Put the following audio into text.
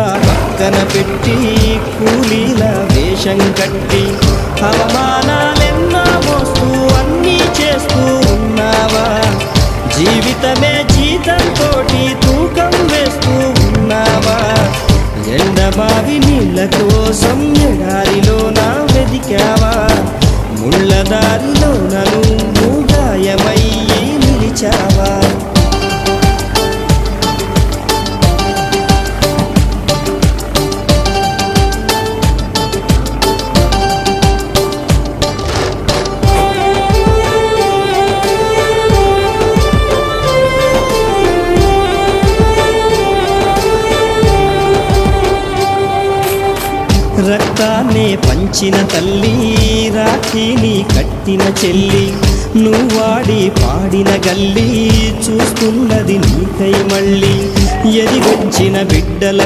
అంతా పక్కన పెట్టి కూలీల వేషం కట్టి అవమానాలెన్నో మోస్తూ అన్నీ చేస్తూ ఉన్నావా? జీవితమే జీతంతోటి తూకం వేస్తూ ఉన్నావా? ఎండమావి నీళ్ళ కోసం ఎడారిలోన వెదికావా? ముళ్ళ దారిలోన నువ్వు గాయమయ్యి నిలిచావా? రక్తాన్నే పంచిన తల్లి, రాఖీని కట్టిన చెల్లి, నువ్వాడి పాడిన గల్లి చూస్తున్నది నీకై మళ్ళీ. ఎదిగొచ్చిన బిడ్డల